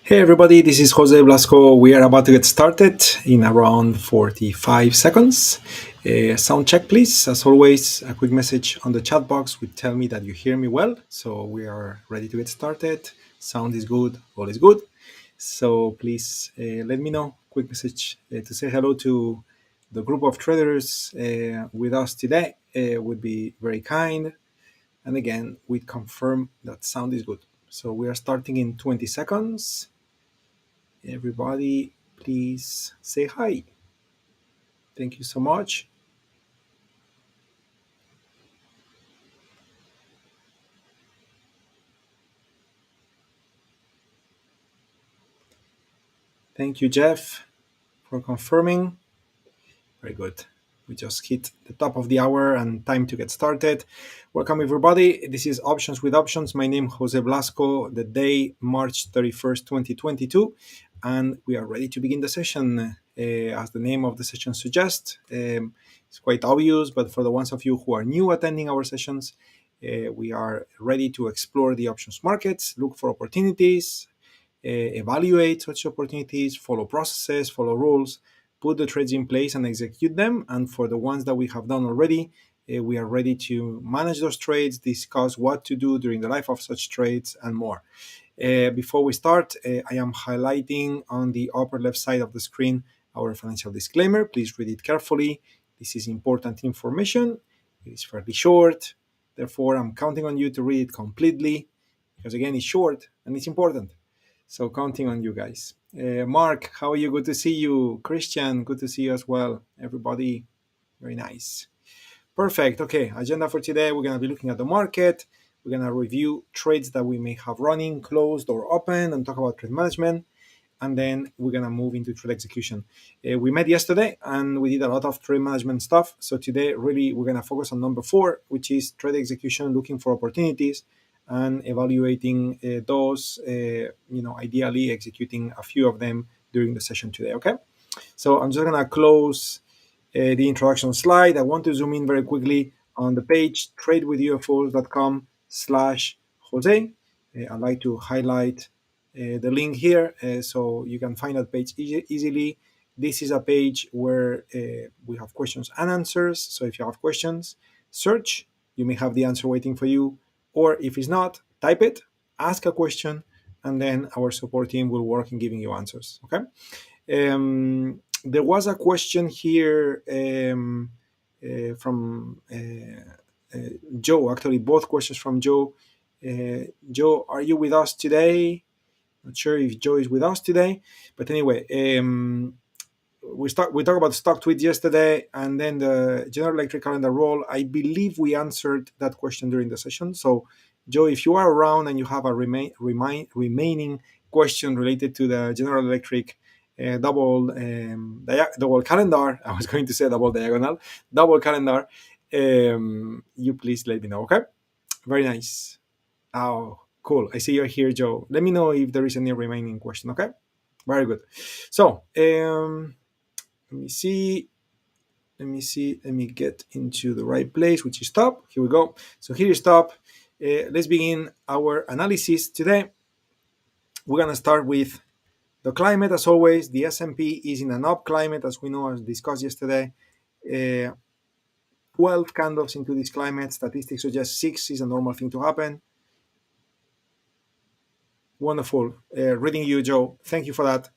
Hey everybody, this is Jose Blasco. We are about to get started in around 45 seconds. Sound check, please. As always, a quick message on the chat box would tell me that you hear me well. So we are ready to get started. Sound is good, all is good. So please let me know. Quick message to say hello to the group of traders with us today would be very kind. And again, we confirm that sound is good. So we are starting in 20 seconds. Everybody, please say hi. Thank you so much. Thank you, Jeff, for confirming. Very good. We just hit the top of the hour and time to get started. Welcome, everybody. This is Options with Options. My name is Jose Blasco. The day, March 31st, 2022. And we are ready to begin the session. As the name of the session suggests, it's quite obvious, but for the ones of you who are new attending our sessions, we are ready to explore the options markets, look for opportunities, evaluate such opportunities, follow processes, follow rules, put the trades in place and execute them. And for the ones that we have done already, we are ready to manage those trades, discuss what to do during the life of such trades, and more. Before we start, I am highlighting on the upper left side of the screen our financial disclaimer. Please read it carefully. This is important information. It is fairly short. Therefore, I'm counting on you to read it completely because, again, it's short and it's important. So counting on you guys. Mark, how are you? Good to see you. Christian, good to see you as well. Everybody, very nice. Perfect. Okay, agenda for today. We're going to be looking at the market. We're going to review trades that we may have running, closed, or open, and talk about trade management. And then we're going to move into trade execution. We met yesterday and we did a lot of trade management stuff. So today, really, we're going to focus on number 4, which is trade execution, looking for opportunities and evaluating those, ideally executing a few of them during the session today, okay? So I'm just going to close the introduction slide. I want to zoom in very quickly on the page, tradewithufos.com/Jose. I'd like to highlight the link here so you can find that page easily. This is a page where we have questions and answers. So if you have questions, search. You may have the answer waiting for you. Or if it's not, type it, ask a question, and then our support team will work in giving you answers. Okay. There was a question here from Joe. Actually, both questions from Joe. Joe, are you with us today? Not sure if Joe is with us today, but anyway, we talked about stock tweets yesterday, and then the General Electric calendar roll. I believe we answered that question during the session. So, Joe, if you are around and you have a remaining question related to the General Electric double calendar, I was going to say double diagonal, double calendar, you please let me know. Okay, very nice. Oh, cool. I see you're here, Joe. Let me know if there is any remaining question. Okay, very good. So. Let me see. Let me get into the right place, which is top. Here we go. So here is top. Let's begin our analysis today. We're going to start with the climate. As always, the S&P is in an up climate, as we know, as discussed yesterday. 12 candles into this climate. Statistics suggest 6 is a normal thing to happen. Wonderful. Reading you, Joe. Thank you for that.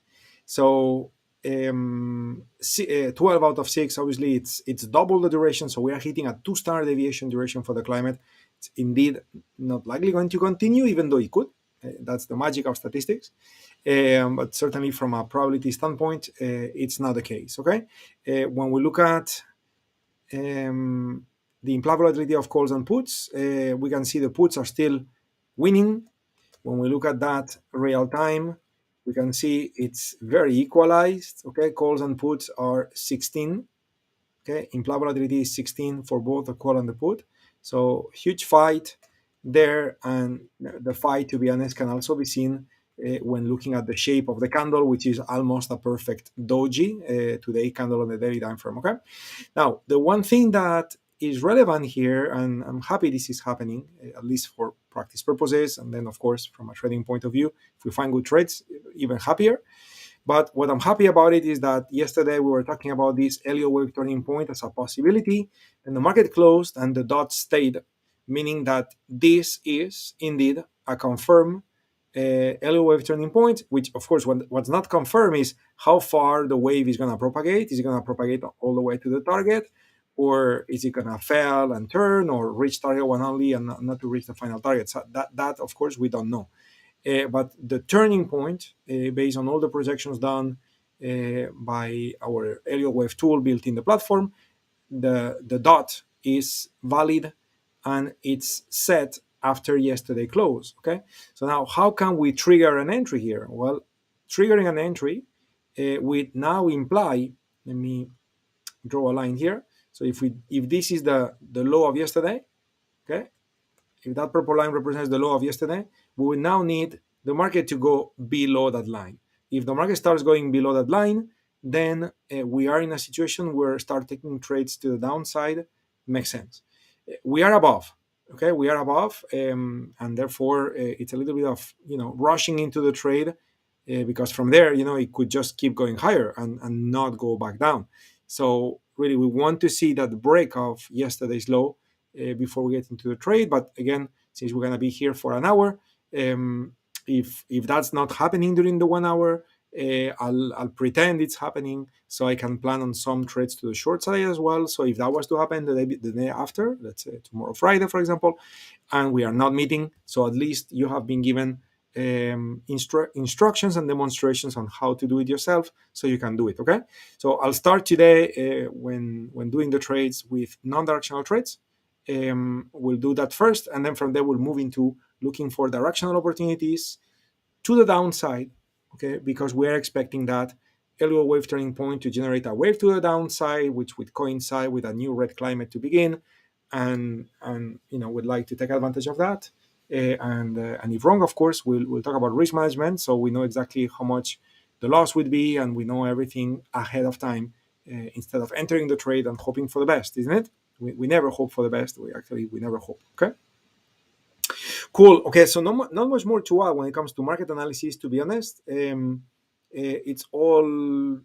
So 12 out of 6, obviously it's double the duration, so we are hitting a 2 standard deviation duration for the climate. It's indeed not likely going to continue, even though it could. That's the magic of statistics, but certainly from a probability standpoint, it's not the case. Okay, when we look at the implied volatility of calls and puts, we can see the puts are still winning. When we look at that real time, we can see it's very equalized. Okay, calls and puts are 16. Okay, implied volatility is 16 for both the call and the put. So huge fight there, and the fight, to be honest, can also be seen when looking at the shape of the candle, which is almost a perfect doji, today candle on the daily time frame. Okay, now the one thing that is relevant here, and I'm happy this is happening, at least for practice purposes, and then of course from a trading point of view, if we find good trades, even happier. But what I'm happy about it is that yesterday we were talking about this Elliott wave turning point as a possibility, and the market closed and the dot stayed, meaning that this is indeed a confirmed Elliott wave turning point, which of course what's not confirmed is how far the wave is going to propagate. Is it going to propagate all the way to the target, or is it going to fail and turn, or reach target one only and not to reach the final target? So that of course we don't know. But the turning point, based on all the projections done by our Elliott wave tool built in the platform, the dot is valid and it's set after yesterday close. Okay, so now how can we trigger an entry here? Well, triggering an entry would now imply, let me draw a line here. So if this is the low of yesterday, okay, if that purple line represents the low of yesterday, we will now need the market to go below that line. If the market starts going below that line, then we are in a situation where start taking trades to the downside makes sense. We are above, okay? We are above, and therefore it's a little bit of rushing into the trade because from there it could just keep going higher and not go back down. So really, we want to see that break of yesterday's low before we get into the trade. But again, since we're going to be here for an hour, if that's not happening during the 1 hour, I'll pretend it's happening so I can plan on some trades to the short side as well. So if that was to happen the day after, let's say tomorrow Friday, for example, and we are not meeting, so at least you have been given instructions and demonstrations on how to do it yourself so you can do it. Okay, so I'll start today when doing the trades with non-directional trades. We'll do that first, and then from there we'll move into looking for directional opportunities to the downside, okay, because we're expecting that Elliott wave turning point to generate a wave to the downside, which would coincide with a new red climate to begin, and we'd like to take advantage of that. And if wrong, of course, we'll talk about risk management, so we know exactly how much the loss would be, and we know everything ahead of time instead of entering the trade and hoping for the best, isn't it? We never hope for the best. We never hope. Okay. Cool. Okay, so not much more to add when it comes to market analysis, to be honest. It's all,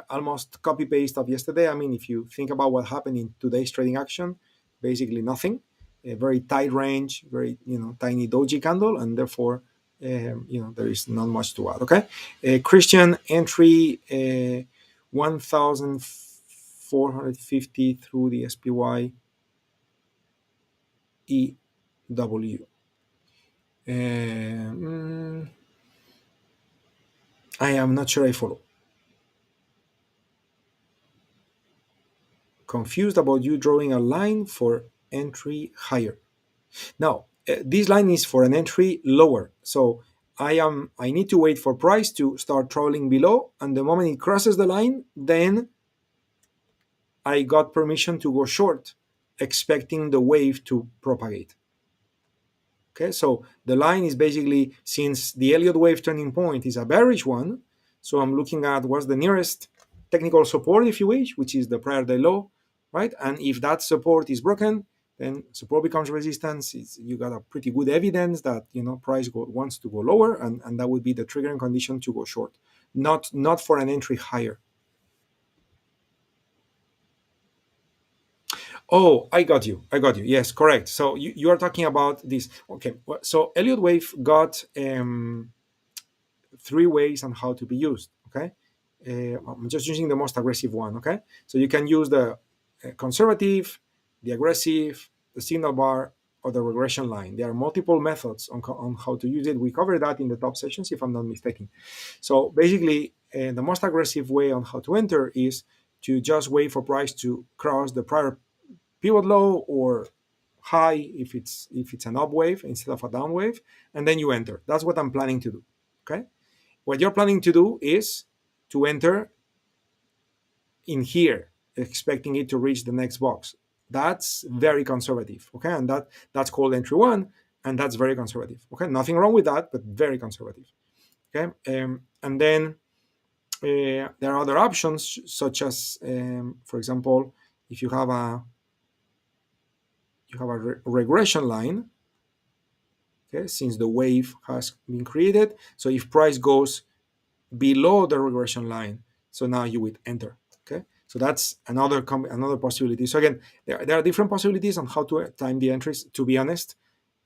almost copy paste of yesterday. I mean, if you think about what happened in today's trading action, basically nothing. A very tight range, very tiny doji candle, and therefore there is not much to add. Okay, Christian entry 1,450 through the SPY EW. I am not sure I follow. Confused about you drawing a line for entry higher. Now, this line is for an entry lower. So I need to wait for price to start traveling below, and the moment it crosses the line, then I got permission to go short, expecting the wave to propagate. Okay, so the line is basically, since the Elliott wave turning point is a bearish one, so I'm looking at what's the nearest technical support, if you wish, which is the prior day low, right? And if that support is broken, then support becomes resistance. You got a pretty good evidence that price wants to go lower, and that would be the triggering condition to go short, not for an entry higher. Oh, I got you. Yes, correct. So you are talking about this. Okay, so Elliott wave got 3 ways on how to be used. Okay, I'm just using the most aggressive one. Okay, so you can use the conservative, the aggressive, the signal bar, or the regression line. There are multiple methods on how to use it. We covered that in the top sessions, if I'm not mistaken. So basically, the most aggressive way on how to enter is to just wait for price to cross the prior pivot low or high if it's an up wave instead of a down wave, and then you enter. That's what I'm planning to do. Okay, what you're planning to do is to enter in here, expecting it to reach the next box. That's very conservative. Okay, and that's called entry one, and that's very conservative. Okay, nothing wrong with that, but very conservative. Okay, and then there are other options such as, for example, if you have a regression line, okay, since the wave has been created. So if price goes below the regression line, so now you would enter. Okay, so that's another possibility. So again, there are different possibilities on how to time the entries. To be honest,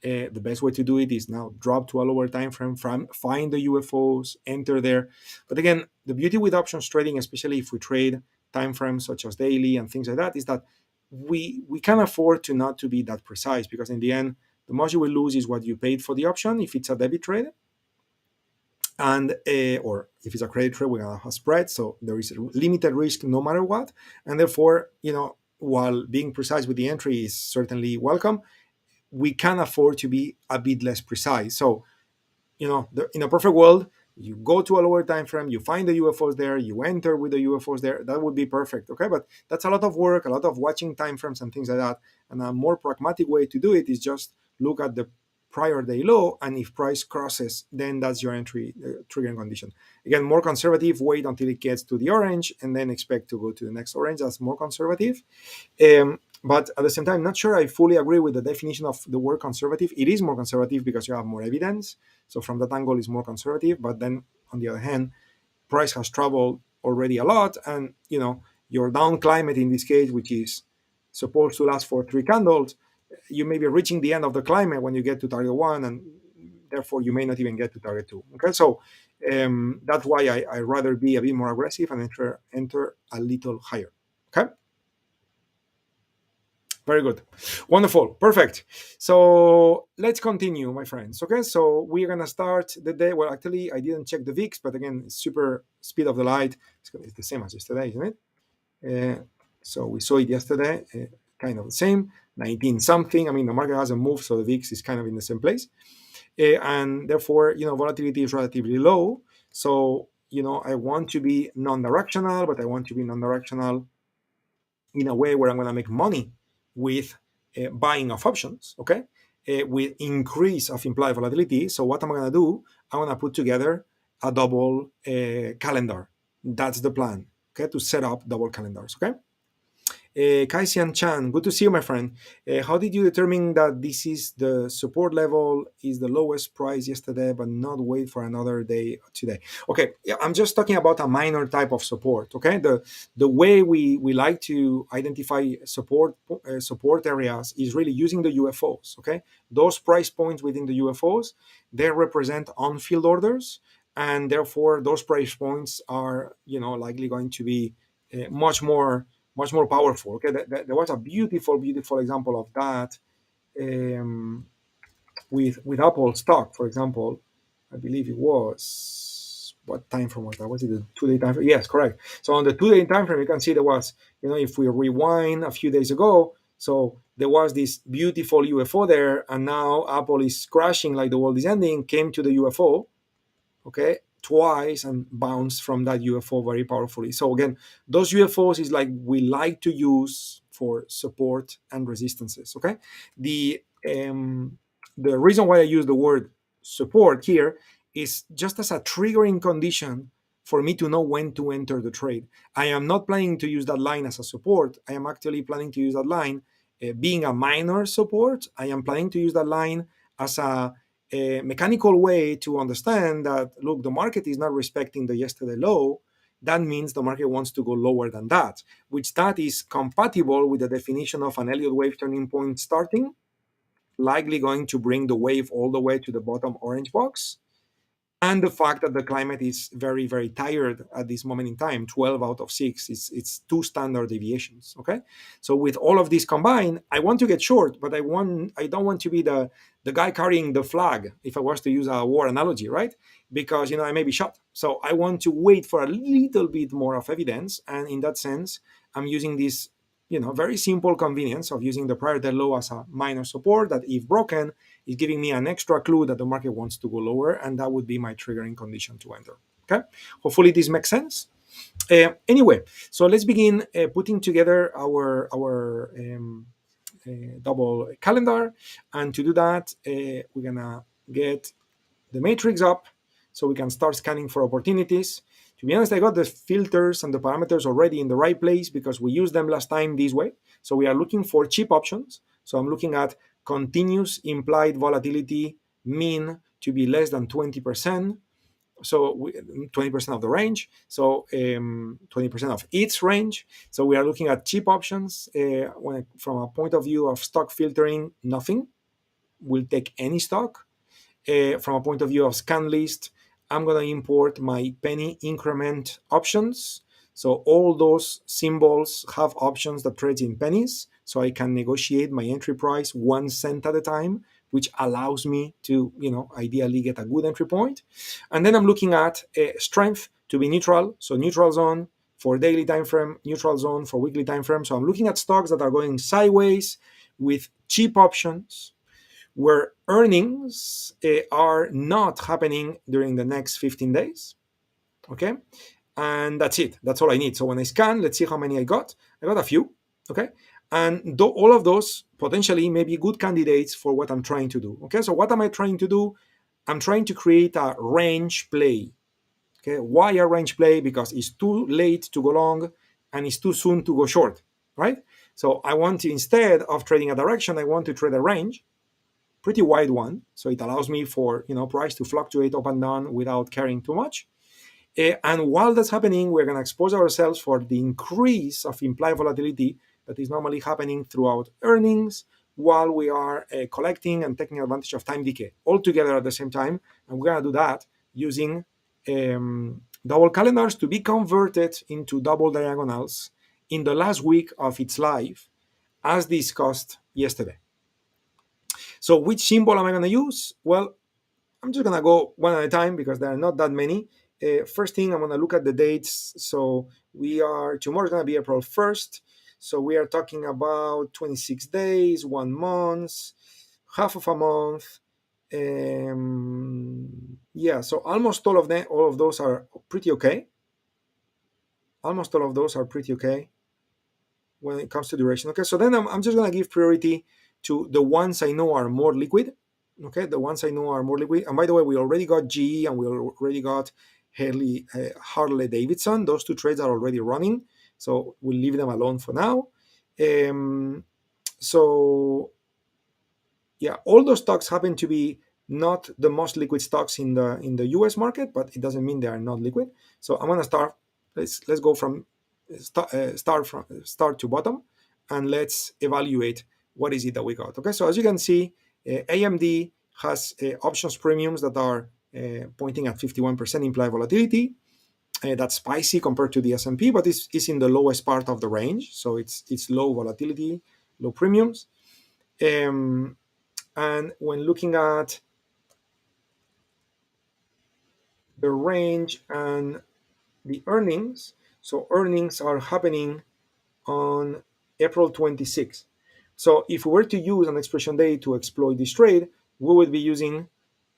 the best way to do it is now drop to a lower time frame, find the UFOs, enter there. But again, the beauty with options trading, especially if we trade time frames such as daily and things like that, is that we can afford to not to be that precise, because in the end, the most you will lose is what you paid for the option if it's a debit trade, and or if it's a credit trade, we're gonna have spread, so there is a limited risk no matter what. And therefore, while being precise with the entry is certainly welcome, we can afford to be a bit less precise. So, in a perfect world, you go to a lower time frame, you find the UFOs there, you enter with the UFOs there. That would be perfect. Okay, but that's a lot of work, a lot of watching time frames and things like that. And a more pragmatic way to do it is just look at the prior day low, and if price crosses, then that's your entry triggering condition. Again, more conservative, wait until it gets to the orange and then expect to go to the next orange. That's more conservative. But at the same time, not sure I fully agree with the definition of the word conservative. It is more conservative because you have more evidence. So from that angle, it's more conservative. But then on the other hand, price has traveled already a lot. And, your down climate in this case, which is supposed to last for 3 candles, you may be reaching the end of the climate when you get to target 1, and therefore you may not even get to target 2. Okay, so that's why I rather be a bit more aggressive and enter a little higher. Okay. Very good. Wonderful. Perfect. So let's continue, my friends. Okay, so we're going to start the day. Well, actually, I didn't check the VIX, but again, super speed of the light. It's the same as yesterday, isn't it? So we saw it yesterday, kind of the same, 19 something. I mean, the market hasn't moved, so the VIX is kind of in the same place. And therefore, volatility is relatively low. So, I want to be non-directional, but I want to be non-directional in a way where I'm going to make money with buying of options, okay, with increase of implied volatility. So what am I going to do? I'm going to put together a double calendar. That's the plan, okay, to set up double calendars, okay? Kaisian Chan, good to see you, my friend. How did you determine that this is the support level, is the lowest price yesterday, but not wait for another day today? Okay, yeah, I'm just talking about a minor type of support. Okay, the way we like to identify support areas is really using the UFOs. Okay, those price points within the UFOs, they represent on-field orders, and therefore those price points are likely going to be much more powerful. Okay, there was a beautiful example of that with Apple stock, for example. I believe it was, what time frame was that? Was it the 2-day time frame? Yes, correct. So on the 2-day time frame, you can see there was, if we rewind a few days ago, so there was this beautiful UFO there, and now Apple is crashing like the world is ending, came to the UFO, okay, twice, and bounce from that UFO very powerfully. So again, those UFOs is like we like to use for support and resistances. Okay, the reason why I use the word support here is just as a triggering condition for me to know when to enter the trade. I am not planning to use that line as a support. I am actually planning to use that line being a minor support. I am planning to use that line as a mechanical way to understand that, look, the market is not respecting the yesterday low. That means the market wants to go lower than that, which that is compatible with the definition of an Elliott wave turning point starting, likely going to bring the wave all the way to the bottom orange box, and the fact that the climate is very, very tired at this moment in time. 12 out of 6, it's 2 standard deviations. Okay, so with all of this combined, I want to get short, but I don't want to be the guy carrying the flag, if I was to use a war analogy, right? Because I may be shot. So I want to wait for a little bit more of evidence, and in that sense, I'm using this very simple convenience of using the prior day low as a minor support that, if broken, is giving me an extra clue that the market wants to go lower, and that would be my triggering condition to enter. Okay, hopefully this makes sense. Anyway, so let's begin putting together our double calendar, and to do that, we're gonna get the matrix up so we can start scanning for opportunities. To be honest, I got the filters and the parameters already in the right place because we used them last time this way. So we are looking for cheap options. So I'm looking at continuous implied volatility mean to be less than 20%. So 20% of the range, so 20% of its range. So we are looking at cheap options. From a point of view of stock filtering, nothing. We'll take any stock. From a point of view of scan list, I'm going to import my penny increment options. So all those symbols have options that trade in pennies. So I can negotiate my entry price 1 cent at a time, which allows me to, ideally get a good entry point. And then I'm looking at strength to be neutral. So neutral zone for daily time frame, neutral zone for weekly time frame. So I'm looking at stocks that are going sideways with cheap options, where earnings are not happening during the next 15 days. Okay. And that's it. That's all I need. So when I scan, let's see how many I got. I got a few. Okay. And all of those potentially may be good candidates for what I'm trying to do. Okay. So what am I trying to do? I'm trying to create a range play. Okay. Why a range play? Because it's too late to go long and it's too soon to go short. Right. So I want to, instead of trading a direction, I want to trade a range, pretty wide one, so it allows me for price to fluctuate up and down without caring too much. And while that's happening, we're going to expose ourselves for the increase of implied volatility that is normally happening throughout earnings, while we are collecting and taking advantage of time decay all together at the same time. And we're going to do that using double calendars to be converted into double diagonals in the last week of its life, as discussed yesterday. So which symbol am I going to use? Well, I'm just going to go one at a time because there are not that many. First thing, I'm going to look at the dates. So tomorrow is going to be April 1st. So we are talking about 26 days, 1 month, half of a month. So almost all of those are pretty okay. Almost all of those are pretty okay when it comes to duration. Okay, so then I'm just going to give priority to the ones I know are more liquid. Okay, the ones I know are more liquid. And by the way, we already got GE and we already got Harley Davidson. Those two trades are already running, so we'll leave them alone for now. So yeah, all those stocks happen to be not the most liquid stocks in the US market, but it doesn't mean they are not liquid. So I'm gonna start. Let's go from start to bottom, and let's evaluate what is it that we got. Okay, so as you can see, AMD has options premiums that are pointing at 51% implied volatility. That's spicy compared to the S&P, but it's in the lowest part of the range, so it's low volatility, low premiums. And when looking at the range and the earnings, so earnings are happening on April 26th. So if we were to use an expiration date to exploit this trade, we would be using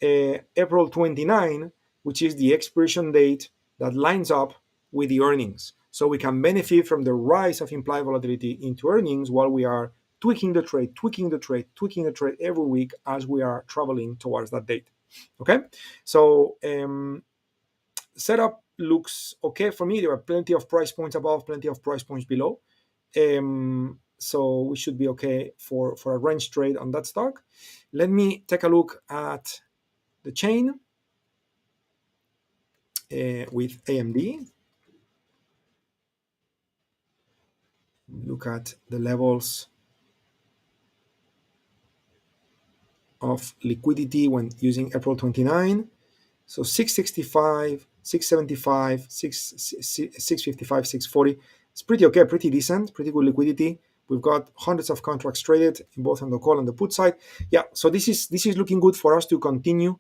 April 29, which is the expiration date that lines up with the earnings. So we can benefit from the rise of implied volatility into earnings while we are tweaking the trade every week as we are traveling towards that date. Okay, so setup looks okay for me. There are plenty of price points above, plenty of price points below. So we should be okay for a range trade on that stock. Let me take a look at the chain with AMD. Look at the levels of liquidity when using April 29. So 665, 675, 655, 640. It's pretty okay, pretty decent, pretty good liquidity. We've got hundreds of contracts traded in both on the call and the put side. Yeah, so this is looking good for us to continue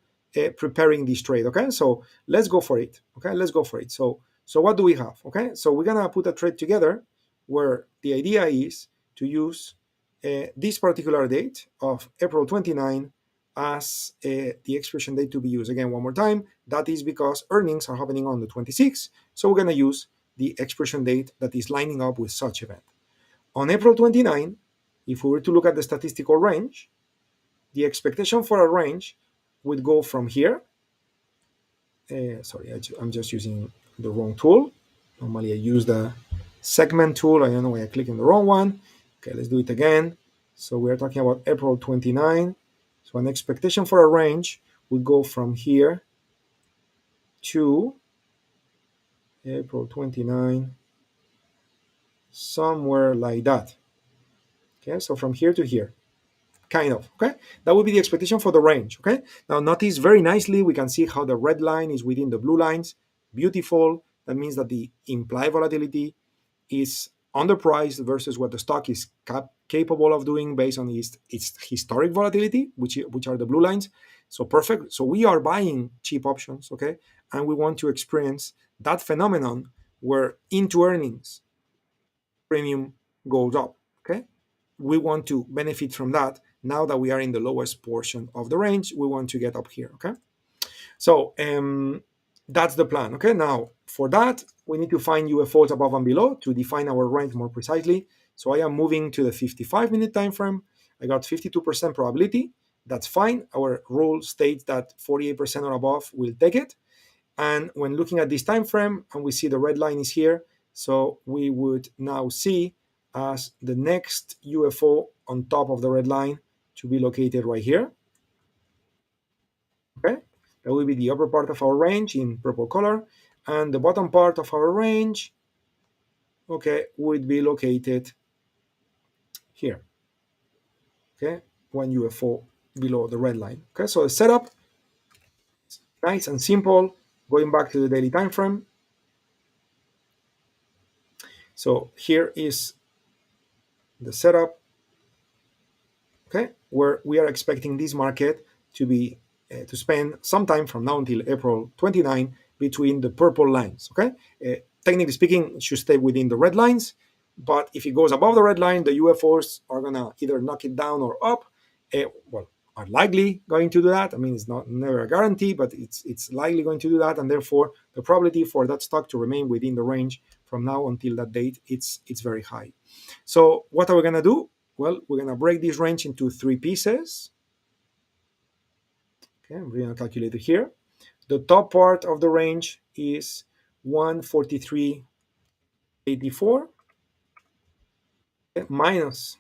preparing this trade. Okay, so let's go for it. Okay, let's go for it. So what do we have? Okay, so we're gonna put a trade together where the idea is to use this particular date of April 29 as the expiration date to be used. Again, one more time, that is because earnings are happening on the 26th, so we're going to use the expiration date that is lining up with such event. On April 29, if we were to look at the statistical range, the expectation for a range would go from here. Sorry, I'm just using the wrong tool. Normally I use the segment tool. I don't know why I click on the wrong one. Okay, let's do it again. So we're talking about April 29. So an expectation for a range we go from here to April 29, somewhere like that. Okay, so from here to here, kind of. Okay, that would be the expectation for the range. Okay, now notice very nicely we can see how the red line is within the blue lines. Beautiful. That means that the implied volatility is underpriced versus what the stock is capable of doing based on its historic volatility, which are the blue lines. So perfect. So we are buying cheap options, okay, and we want to experience that phenomenon where into earnings premium goes up. Okay, we want to benefit from that. Now that we are in the lowest portion of the range, we want to get up here. Okay, so that's the plan. Okay, now for that, we need to find UFOs above and below to define our range more precisely. So I am moving to the 55-minute time frame. I got 52% probability. That's fine. Our rule states that 48% or above will take it. And when looking at this time frame, and we see the red line is here, so we would now see as the next UFO on top of the red line to be located right here. Okay, that will be the upper part of our range in purple color, and the bottom part of our range, okay, would be located here. Okay, one UFO below the red line. Okay, so the setup, nice and simple. Going back to the daily time frame. So here is the setup, okay, where we are expecting this market to be to spend some time from now until April 29 between the purple lines. Okay, technically speaking, it should stay within the red lines, but if it goes above the red line, the UFOs are gonna either knock it down or up. Well, are likely going to do that. I mean, it's not never a guarantee, but it's likely going to do that, and therefore the probability for that stock to remain within the range from now until that date, it's very high. So what are we gonna do? Well, we're going to break this range into three pieces. Okay, I'm bringing a calculator here. The top part of the range is 143.84, okay, minus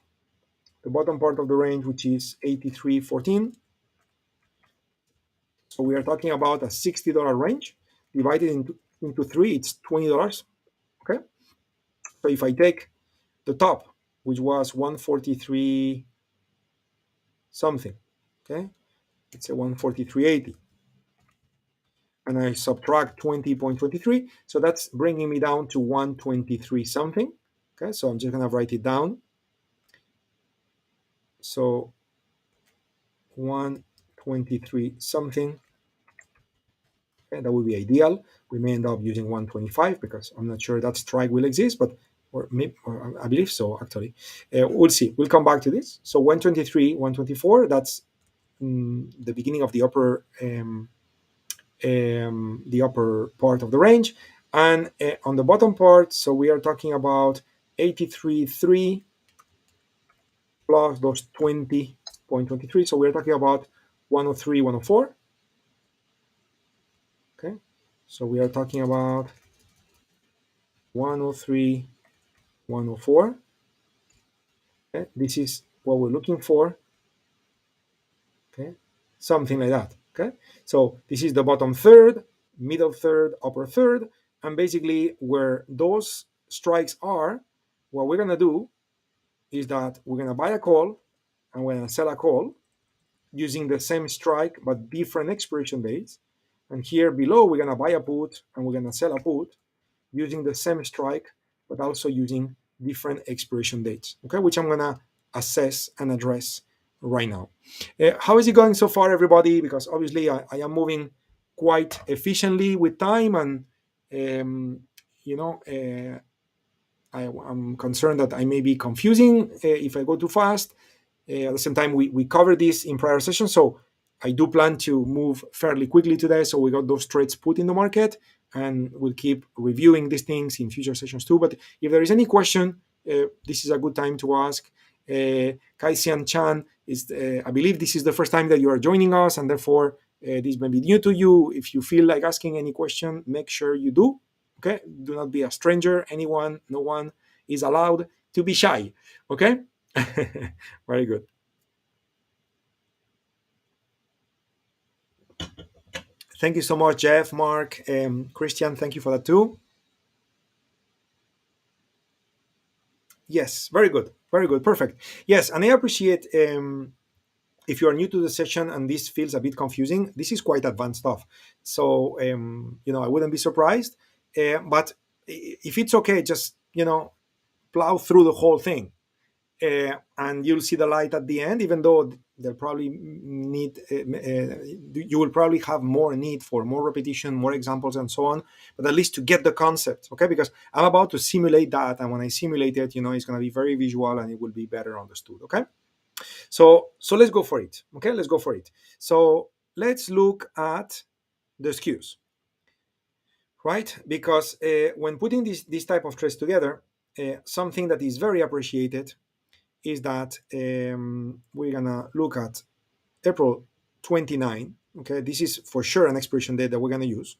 the bottom part of the range, which is 83.14. So we are talking about a $60 range divided into three, it's $20. Okay, so if I take the top, which was 143 something, okay, it's a 143.80. And I subtract 20.23, so that's bringing me down to 123 something. Okay, so I'm just gonna write it down. So 123 something, okay, that would be ideal. We may end up using 125 because I'm not sure that strike will exist, but or I believe so actually. We'll see. We'll come back to this. So 123, 124. That's the beginning of the upper part of the range, and on the bottom part, so we are talking about 83.3 plus those 20.23, so we're talking about 103, 104. Okay, so we are talking about 103, 104. Okay, this is what we're looking for. Okay, something like that. Okay, so this is the bottom third, middle third, upper third, and basically where those strikes are, what we're gonna do is that we're gonna buy a call and we're gonna sell a call using the same strike but different expiration dates. And here below we're gonna buy a put and we're gonna sell a put using the same strike but also using different expiration dates. Okay, which I'm gonna assess and address right now. How is it going so far, everybody? Because obviously I am moving quite efficiently with time, and you know, I'm concerned that I may be confusing if I go too fast. At the same time, we covered this in prior sessions, so I do plan to move fairly quickly today. So we got those trades put in the market, and we'll keep reviewing these things in future sessions too. But if there is any question, this is a good time to ask. Kaisian Chan is, I believe this is the first time that you are joining us, and therefore this may be new to you. If you feel like asking any question, make sure you do. Okay, do not be a stranger. Anyone, no one is allowed to be shy. Okay, very good. Thank you so much, Jeff, Mark, Christian. Thank you for that too. Yes, very good, perfect. Yes, and I appreciate if you are new to the session and this feels a bit confusing. This is quite advanced stuff, so I wouldn't be surprised. But if it's okay, just plow through the whole thing, and you'll see the light at the end. Even though they'll probably need, you will probably have more need for more repetition, more examples, and so on. But at least to get the concept, okay? Because I'm about to simulate that, and when I simulate it, it's going to be very visual, and it will be better understood. Okay? So let's go for it. Okay, let's go for it. So let's look at the skews, right? Because when putting this type of trades together, something that is very appreciated is that we're gonna look at April 29. Okay, this is for sure an expiration date that we're gonna use.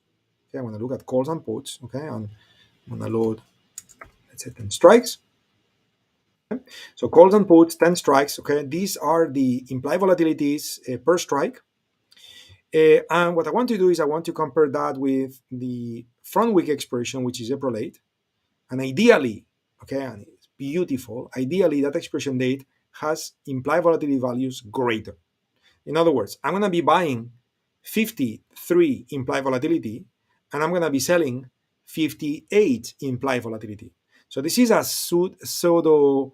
Okay, I'm gonna look at calls and puts. Okay, and I'm gonna load, let's say, 10 strikes. Okay? So calls and puts, 10 strikes. Okay, these are the implied volatilities per strike. And what I want to do is I want to compare that with the front week expiration, which is April 8. And ideally, okay, and it's beautiful, ideally that expiration date has implied volatility values greater. In other words, I'm going to be buying 53 implied volatility, and I'm going to be selling 58 implied volatility. So this is a pseudo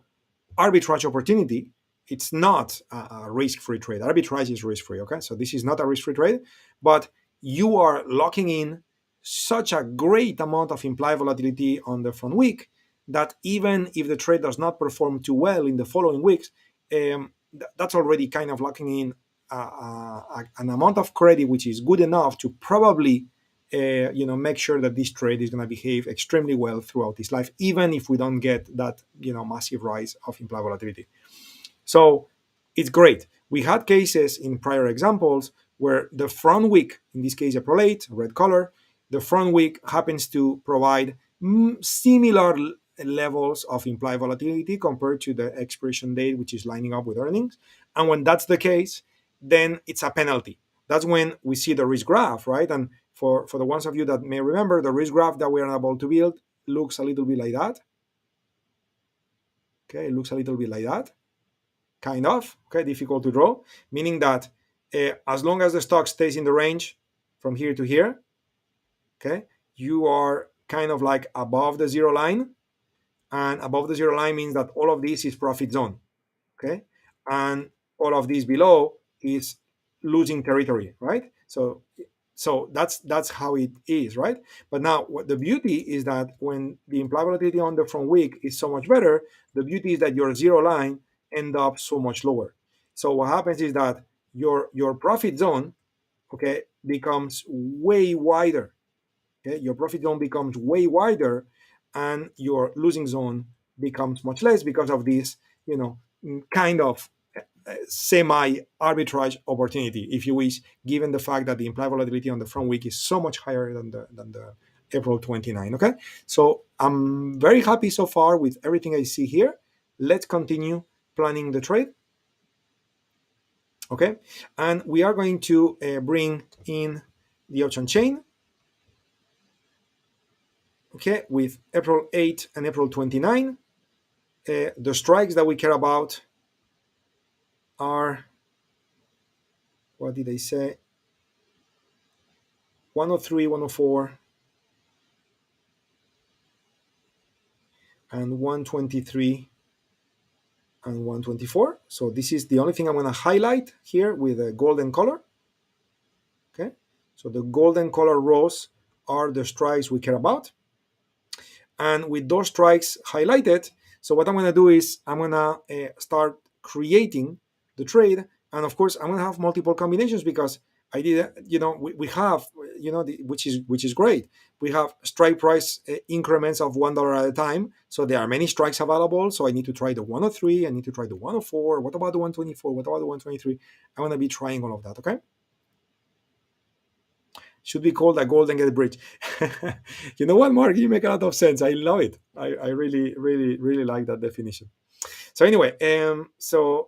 arbitrage opportunity. It's not a risk-free trade. Arbitrage is risk-free, okay? So this is not a risk-free trade, but you are locking in such a great amount of implied volatility on the front week that even if the trade does not perform too well in the following weeks, that's already kind of locking in an amount of credit which is good enough to probably make sure that this trade is going to behave extremely well throughout its life, even if we don't get that massive rise of implied volatility. So it's great. We had cases in prior examples where the front week, in this case April 8, red color, the front week happens to provide similar levels of implied volatility compared to the expiration date, which is lining up with earnings. And when that's the case, then it's a penalty. That's when we see the risk graph, right? And for the ones of you that may remember, the risk graph that we are about to build looks a little bit like that. Okay, it looks a little bit like that. Kind of, okay, difficult to draw, meaning that as long as the stock stays in the range from here to here, okay, you are kind of like above the zero line, and above the zero line means that all of this is profit zone, okay, and all of this below is losing territory, right? So that's how it is, right? But now what the beauty is that when the implied volatility on the front week is so much better, the beauty is that your zero line end up so much lower. So what happens is that your profit zone, okay, becomes way wider. Okay, your profit zone becomes way wider, and your losing zone becomes much less because of this, kind of semi arbitrage opportunity, if you wish, given the fact that the implied volatility on the front week is so much higher than the April 29. Okay, so I'm very happy so far with everything I see here. Let's continue planning the trade. Okay, and we are going to bring in the option chain. Okay, with April 8 and April 29. The strikes that we care about are, what did I say? 103, 104, and 123 and 124. So this is the only thing I'm going to highlight here with a golden color. Okay, so the golden color rows are the strikes we care about. And with those strikes highlighted, so what I'm going to do is I'm going to start creating the trade. And of course, I'm going to have multiple combinations because I did, we have, which is great. We have strike price increments of $1 at a time. So there are many strikes available. So I need to try the 103. I need to try the 104. What about the 124? What about the 123? I'm going to be trying all of that. Okay. Should be called a Golden Gate Bridge. You know what, Mark? You make a lot of sense. I love it. I really, really, really like that definition. So anyway, so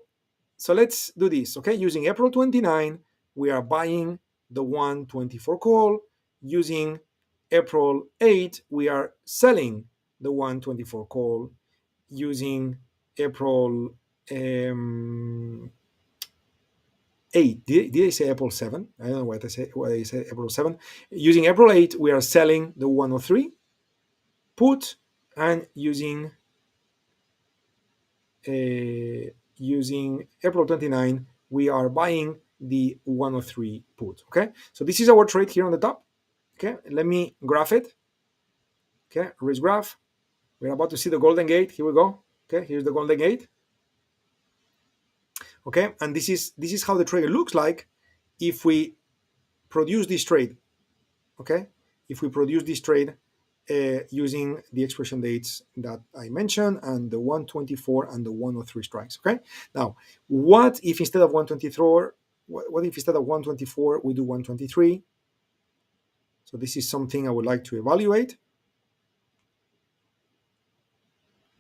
let's do this. Okay, using April 29, we are buying the 124 call. Using April 8, we are selling the 124 call. Using April 8, did I say April 7? I don't know what I say April 7. Using April 8, we are selling the 103 put, and using April 29, we are buying the 103 put. Okay, so this is our trade here on the top. Okay, let me graph it. Okay, risk graph. We're about to see the golden gate. Here we go. Okay, here's the golden gate. Okay, and this is how the trade looks like if we produce this trade. Okay, if we produce this trade using the expression dates that I mentioned and the 124 and the 103 strikes. Okay, now what if instead of 124, what if instead of 124 we do 123? So this is something I would like to evaluate.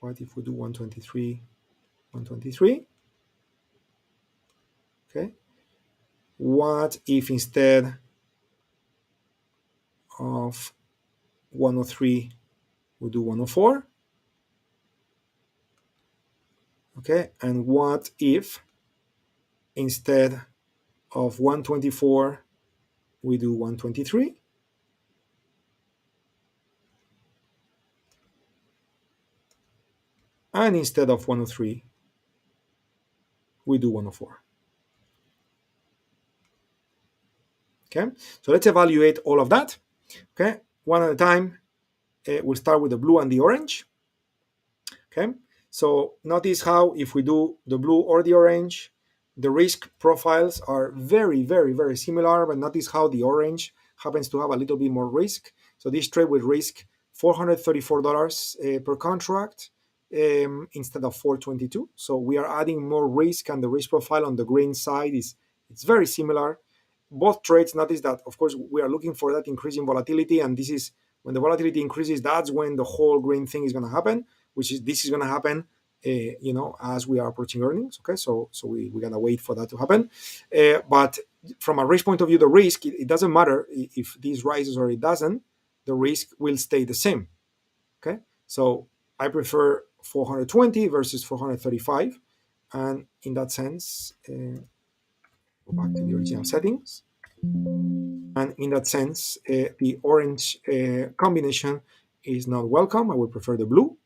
What if we do 123, 123? Okay. What if instead of 103 we do 104? Okay, and what if instead of 124 we do 123? And instead of 103 we do 104. Okay, so let's evaluate all of that. Okay, one at a time. We'll start with the blue and the orange. Okay, so notice how if we do the blue or the orange, the risk profiles are very, very, very similar, but notice how the orange happens to have a little bit more risk. So this trade with risk $434 per contract instead of $422. So we are adding more risk, and the risk profile on the green side it's very similar. Both trades, notice that, of course, we are looking for that increase in volatility, and this is when the volatility increases, that's when the whole green thing is going to happen, this is going to happen, as we are approaching earnings. Okay, so we got to wait for that to happen. But from a risk point of view, the risk, it doesn't matter if this rises or it doesn't, the risk will stay the same. Okay, so I prefer 420 versus 435, and in that sense, go back to the original settings. And in that sense, the orange combination is not welcome. I would prefer the blue.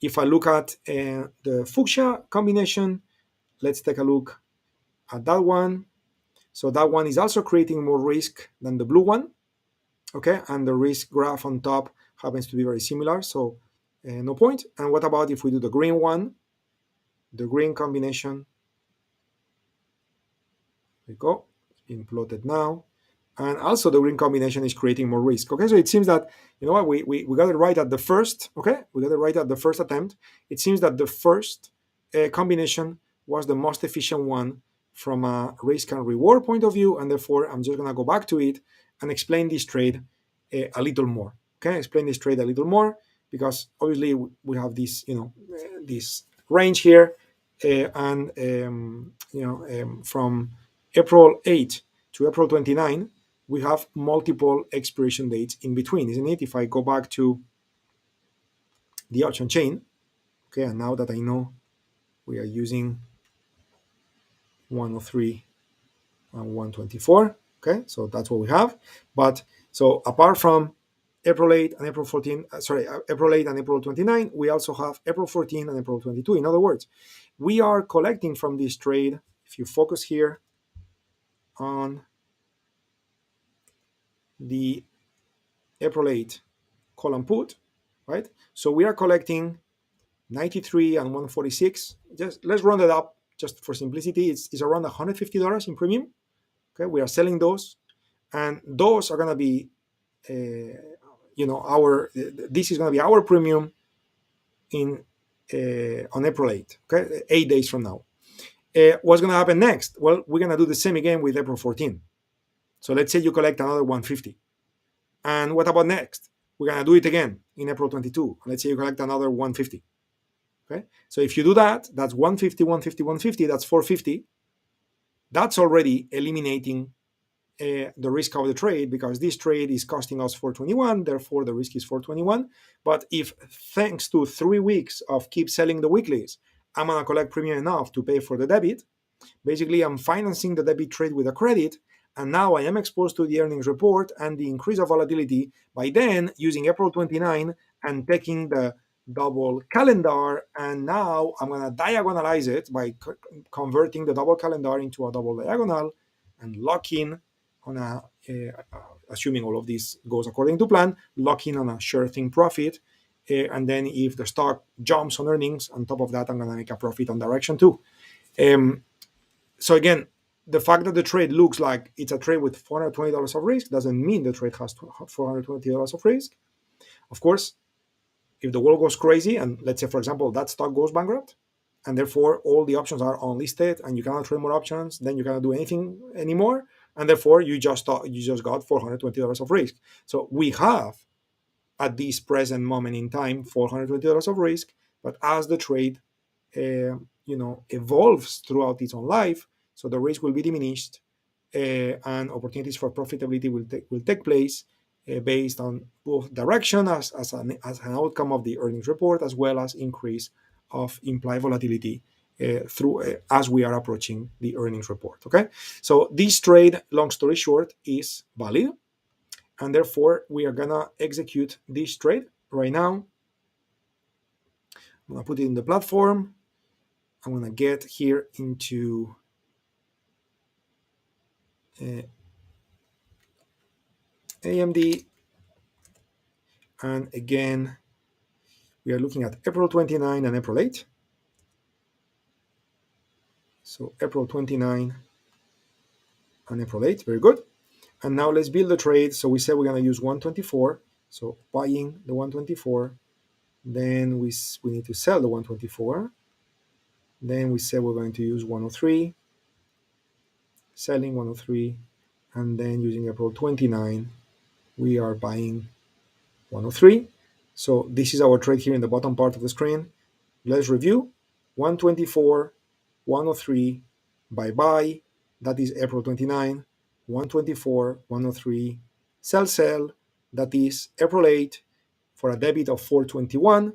If I look at the fuchsia combination, let's take a look at that one. So that one is also creating more risk than the blue one. Okay, and the risk graph on top happens to be very similar, so no point. And what about if we do the green one, the green combination? There we go, it's being plotted now. And also the green combination is creating more risk. Okay, so it seems that, you know what, we got it right at the first. Okay, we got it right at the first attempt. It seems that the first combination was the most efficient one from a risk and reward point of view, and therefore I'm just gonna go back to it and explain this trade a little more. Okay, explain this trade a little more, because obviously we have this, this range here, from April 8 to April 29, we have multiple expiration dates in between, isn't it? If I go back to the option chain, okay, and now that I know we are using 103 and 124, okay, so that's what we have. But so apart from April 8 and April 14, April 8 and April 29, we also have April 14 and April 22. In other words, we are collecting from this trade, if you focus here on the April 8 call and put, right? So we are collecting 93 and 146. Just let's round it up just for simplicity. It's around $150 in premium. Okay, we are selling those, and those are going to be, this is going to be our premium in on April 8. Okay, 8 days from now. What's going to happen next? Well, we're going to do the same again with April 14. So let's say you collect another 150. And what about next? We're going to do it again in April 22. Let's say you collect another 150. Okay, so if you do that, that's 150, 150, 150, that's 450. That's already eliminating the risk of the trade, because this trade is costing us 421, therefore the risk is 421. But if thanks to 3 weeks of keep selling the weeklies, I'm gonna collect premium enough to pay for the debit, basically I'm financing the debit trade with a credit, and now I am exposed to the earnings report and the increase of volatility by then using April 29 and taking the double calendar, and now I'm going to diagonalize it by converting the double calendar into a double diagonal and lock in on assuming all of this goes according to plan, lock in on a sure thing profit. And then if the stock jumps on earnings, on top of that, I'm going to make a profit on direction too. So again, the fact that the trade looks like it's a trade with $420 of risk doesn't mean the trade has $420 of risk. Of course, if the world goes crazy and let's say, for example, that stock goes bankrupt and therefore all the options are unlisted and you cannot trade more options, then you cannot do anything anymore. And therefore you just got $420 of risk. So we have at this present moment in time $420 of risk, but as the trade evolves throughout its own life, so the risk will be diminished and opportunities for profitability will take place based on both direction as an outcome of the earnings report, as well as increase of implied volatility as we are approaching the earnings report. Okay, so this trade, long story short, is valid, and therefore we are gonna execute this trade right now. I'm gonna put it in the platform. I'm gonna get here into AMD, and again we are looking at April 29 and April 8. So April 29 and April 8, very good. And now let's build the trade. So we said we're going to use 124. So buying the 124, then we need to sell the 124. Then we said we're going to use 103, selling 103, and then using April 29, we are buying 103. So this is our trade here in the bottom part of the screen. Let's review. 124, 103, buy, that is April 29, 124, 103, sell, that is April 8, for a debit of 421.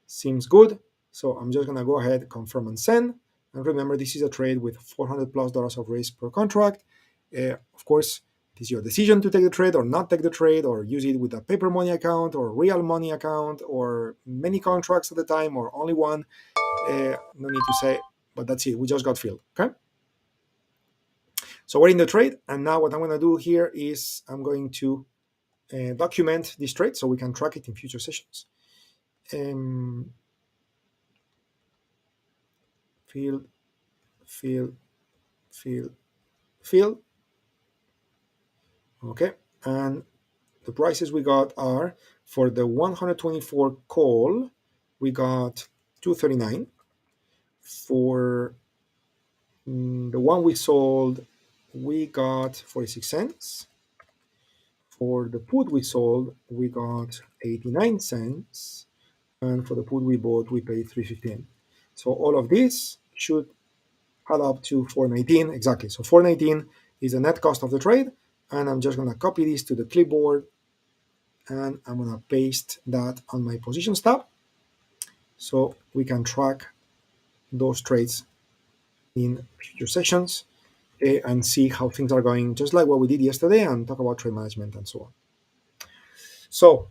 Seems good. So I'm just gonna go ahead, confirm and send. And remember, this is a trade with $400+ of risk per contract. Of course, it is your decision to take the trade or not take the trade, or use it with a paper money account or real money account, or many contracts at the time, or only one. No need to say, but that's it. We just got filled. Okay. So we're in the trade, and now what I'm going to do here is I'm going to document this trade so we can track it in future sessions. Field. Okay, and the prices we got are, for the 124 call, we got 239. For the one we sold, we got 46 cents. For the put we sold, we got 89 cents. And for the put we bought, we paid 315. So all of this should add up to 419. Exactly. So 419 is the net cost of the trade. And I'm just going to copy this to the clipboard, and I'm going to paste that on my positions tab so we can track those trades in future sessions and see how things are going, just like what we did yesterday, and talk about trade management and so on. So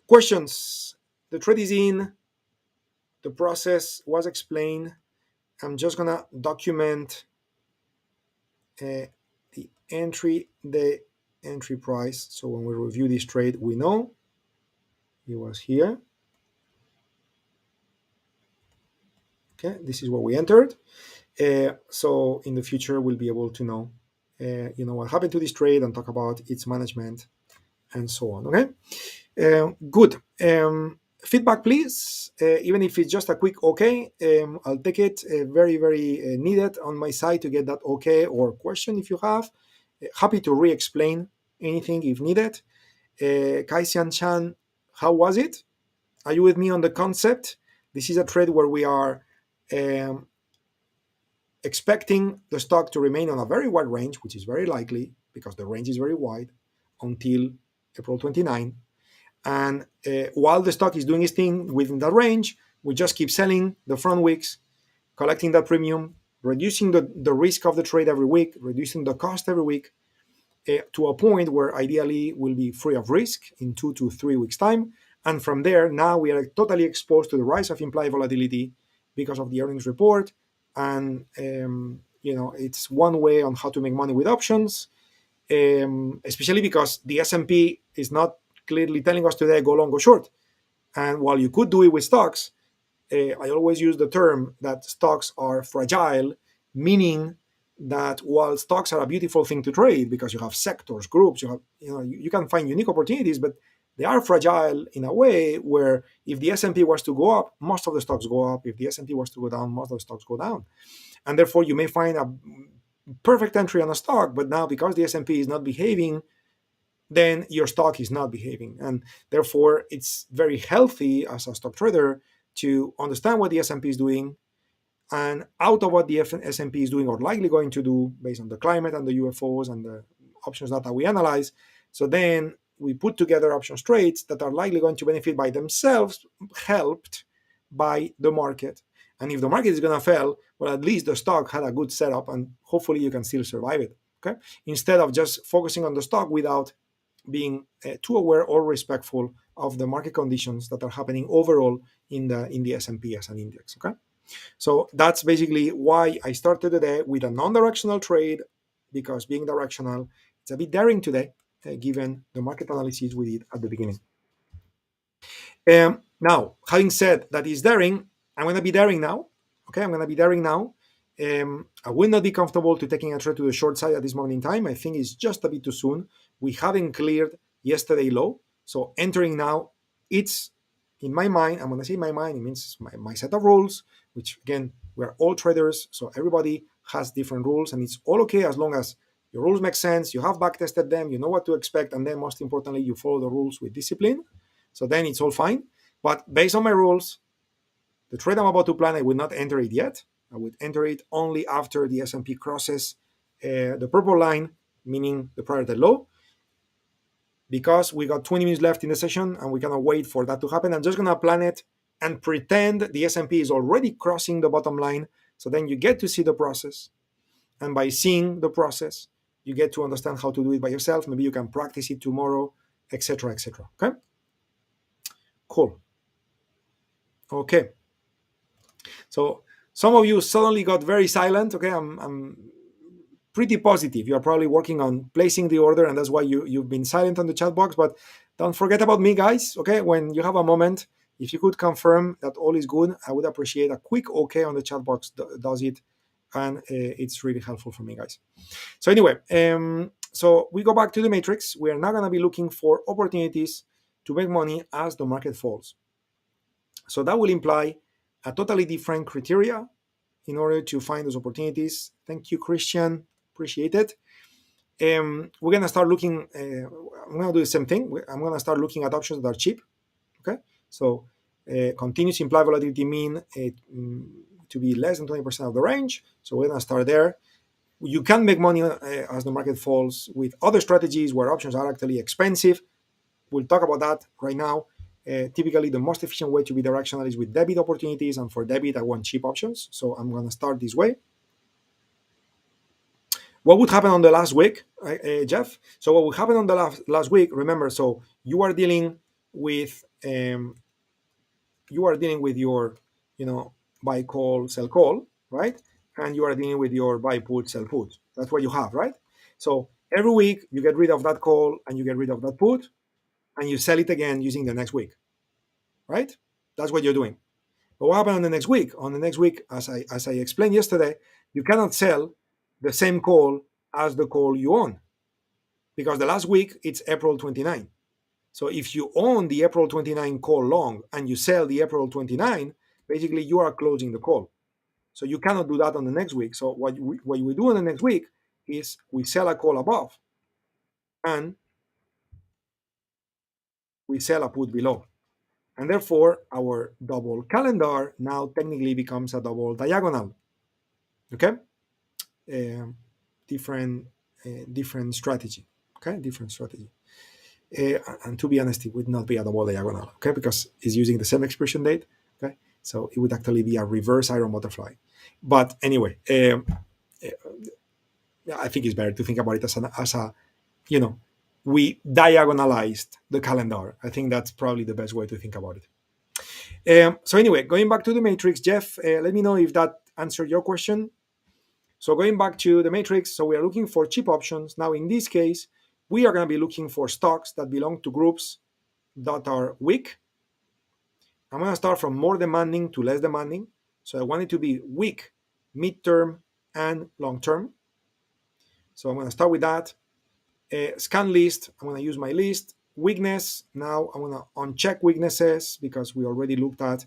questions. The trade is in. The process was explained. I'm just going to document the entry price. So when we review this trade, we know it was here. Okay, this is what we entered. So in the future, we'll be able to know, what happened to this trade and talk about its management and so on. Okay, good. Feedback, please. Even if it's just a quick okay, I'll take it. Very, very needed on my side to get that okay or question if you have. Happy to re-explain anything if needed. Kaisian Chan, how was it? Are you with me on the concept? This is a trade where we are expecting the stock to remain on a very wide range, which is very likely because the range is very wide until April 29. And while the stock is doing its thing within that range, we just keep selling the front wicks, collecting that premium, reducing the risk of the trade every week, reducing the cost every week, to a point where ideally we'll be free of risk in 2 to 3 weeks' time. And from there, now we are totally exposed to the rise of implied volatility because of the earnings report. And it's one way on how to make money with options, especially because the S&P is not clearly telling us today go long, go short. And while you could do it with stocks, I always use the term that stocks are fragile, meaning that while stocks are a beautiful thing to trade because you have sectors, groups, you can find unique opportunities, but they are fragile in a way where if the S&P was to go up, most of the stocks go up. If the S&P was to go down, most of the stocks go down. And therefore, you may find a perfect entry on a stock, but now because the S&P is not behaving, then your stock is not behaving. And therefore, it's very healthy as a stock trader to understand what the S&P is doing, and out of what the S&P is doing or likely going to do based on the climate and the UFOs and the options data we analyze. So then we put together options trades that are likely going to benefit by themselves, helped by the market. And if the market is going to fail, well, at least the stock had a good setup and hopefully you can still survive it. Okay, instead of just focusing on the stock without being too aware or respectful of the market conditions that are happening overall in the S&P as an index. Okay, so that's basically why I started today with a non-directional trade, because being directional, it's a bit daring today, given the market analysis we did at the beginning. Now, having said that is daring, I'm going to be daring now. Okay, I'm going to be daring now. I will not be comfortable to taking a trade to the short side at this moment in time. I think it's just a bit too soon. We haven't cleared yesterday low, so entering now, it's in my mind. I'm going to say in my mind, it means my set of rules, which again, we're all traders, so everybody has different rules, and it's all okay as long as your rules make sense, you have backtested them, you know what to expect, and then most importantly, you follow the rules with discipline. So then it's all fine. But based on my rules, the trade I'm about to plan, I will not enter it yet. I would enter it only after the S&P crosses the purple line, meaning the prior to low. Because we got 20 minutes left in the session and we cannot wait for that to happen, I'm just going to plan it and pretend the S&P is already crossing the bottom line. So then you get to see the process. And by seeing the process, you get to understand how to do it by yourself. Maybe you can practice it tomorrow, etc., etc. Okay? Cool. Okay. So some of you suddenly got very silent. Okay, I'm pretty positive you're probably working on placing the order, and that's why you've been silent on the chat box. But don't forget about me, guys. Okay, when you have a moment, if you could confirm that all is good, I would appreciate a quick okay on the chat box. Does it, and it's really helpful for me, guys. So anyway, so we go back to the matrix. We are now going to be looking for opportunities to make money as the market falls. So that will imply a totally different criteria in order to find those opportunities. Thank you, Christian. Appreciate it. We're going to start looking, I'm going to do the same thing. I'm going to start looking at options that are cheap. Okay, so continuous implied volatility mean to be less than 20% of the range. So we're going to start there. You can make money as the market falls with other strategies where options are actually expensive. We'll talk about that right now. Typically, the most efficient way to be directional is with debit opportunities, and for debit, I want cheap options. So I'm going to start this way. What would happen on the last week, Jeff? So what would happen on the last week? Remember, so you are dealing with your, buy call, sell call, right? And you are dealing with your buy put, sell put. That's what you have, right? So every week you get rid of that call and you get rid of that put, and you sell it again using the next week, right? That's what you're doing. But what happened on the next week? On the next week, as I explained yesterday, you cannot sell the same call as the call you own, because the last week it's April 29. So if you own the April 29 call long and you sell the April 29, basically you are closing the call. So you cannot do that on the next week. So what we do on the next week is we sell a call above and we sell a put below. And therefore, our double calendar now technically becomes a double diagonal. Okay? um, different different strategy. Okay, different strategy. And to be honest, it would not be a double diagonal. Okay, because it's using the same expiration date. Okay, so it would actually be a reverse iron butterfly. But anyway, I think it's better to think about it as a you know, we diagonalized the calendar. I think that's probably the best way to think about it. So anyway, going back to the matrix, Jeff, let me know if that answered your question. So going back to the matrix, so we are looking for cheap options. Now in this case, we are going to be looking for stocks that belong to groups that are weak. I'm going to start from more demanding to less demanding. So I want it to be weak, midterm, and long term. So I'm going to start with that. Scan list, I'm going to use my list. Weakness, now I'm going to uncheck weaknesses because we already looked at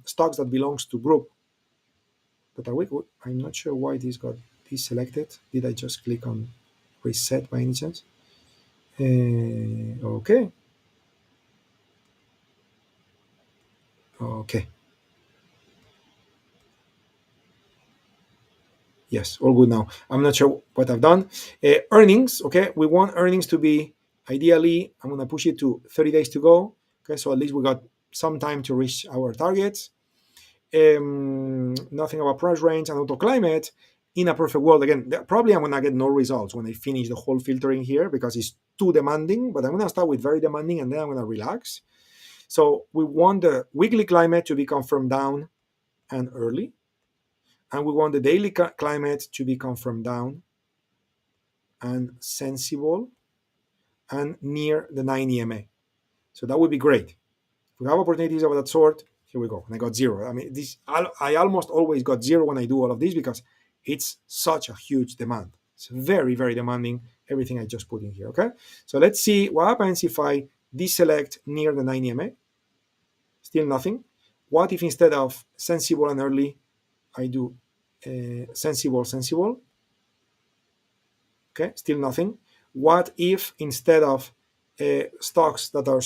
stocks that belongs to group that are weak. I'm not sure why this got deselected. Did I just click on reset by any chance? Okay. Okay. Yes, all good now. I'm not sure what I've done. Earnings, okay. We want earnings to be ideally, I'm going to push it to 30 days to go. Okay, so at least we got some time to reach our targets. Nothing about price range and auto climate. In a perfect world, again, probably I'm going to get no results when I finish the whole filtering here because it's too demanding, but I'm going to start with very demanding and then I'm going to relax. So we want the weekly climate to be confirmed down and early. And we want the daily climate to be confirmed down and sensible and near the 9 EMA. So that would be great. If we have opportunities of that sort, here we go. And I got zero. I mean, I almost always got zero when I do all of this because it's such a huge demand. It's very, very demanding, everything I just put in here, okay? So let's see what happens if I deselect near the 9 EMA. Still nothing. What if instead of sensible and early, I do sensible? Okay, still nothing. What if instead of stocks that are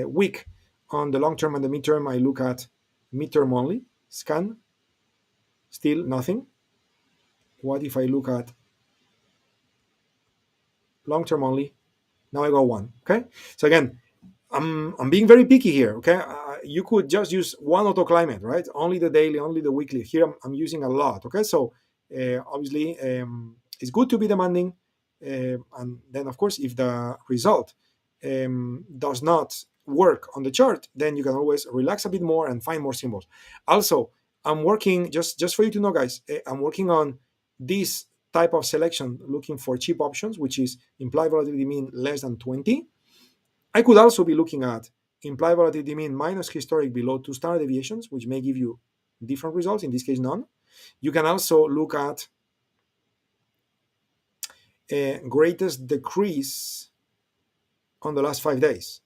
weak on the long term and the midterm, I look at midterm only, scan, still nothing. What if I look at long term only? Now I got one. Okay, so again, I'm being very picky here. Okay, you could just use one auto climate, right? Only the daily, only the weekly. Here I'm using a lot. Okay, so obviously it's good to be demanding, and then of course if the result does not work on the chart, then you can always relax a bit more and find more symbols. Also, I'm working just for you to know, guys. I'm working on this type of selection, looking for cheap options, which is implied volatility mean less than 20. I could also be looking at implied volatility mean minus historic below 2 standard deviations, which may give you different results, in this case, none. You can also look at greatest decrease on the last 5 days.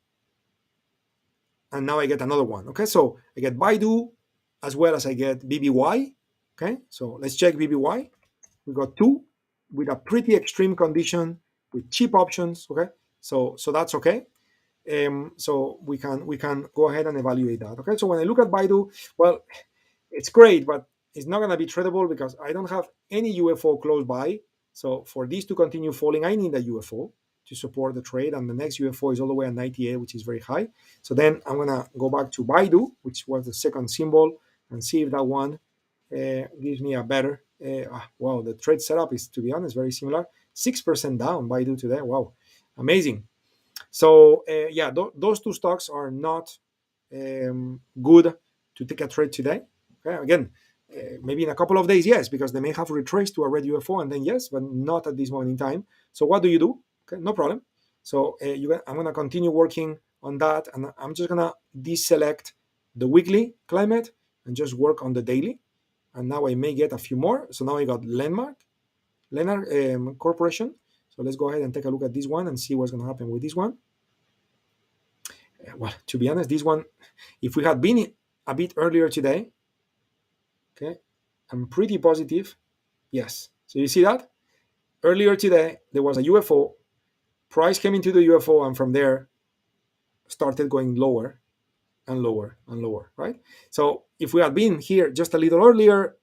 And now I get another one. Okay, so I get Baidu as well as I get BBY. Okay, so let's check BBY. We got two with a pretty extreme condition with cheap options. Okay, so that's okay. So we can go ahead and evaluate that. Okay, so when I look at Baidu, well, it's great, but it's not going to be tradable because I don't have any UFO close by. So for this to continue falling, I need a UFO to support the trade, and the next UFO is all the way at 98, which is very high. So then I'm going to go back to Baidu, which was the second symbol, and see if that one gives me a better. Wow, the trade setup is, to be honest, very similar. 6% down Baidu today. Wow, amazing. So yeah, those two stocks are not good to take a trade today. Okay, again, maybe in a couple of days, yes, because they may have retraced to a red UFO, and then yes, but not at this moment in time. So what do you do? Okay, no problem. So I'm going to continue working on that, and I'm just going to deselect the weekly climate and just work on the daily. And now I may get a few more. So now I got Lenmark Corporation. So let's go ahead and take a look at this one and see what's going to happen with this one. Well, to be honest, this one, if we had been a bit earlier today, okay, I'm pretty positive. Yes. So you see that? Earlier today, there was a UFO. Price came into the UFO, and from there started going lower and lower and lower, right? So if we had been here just a little earlier,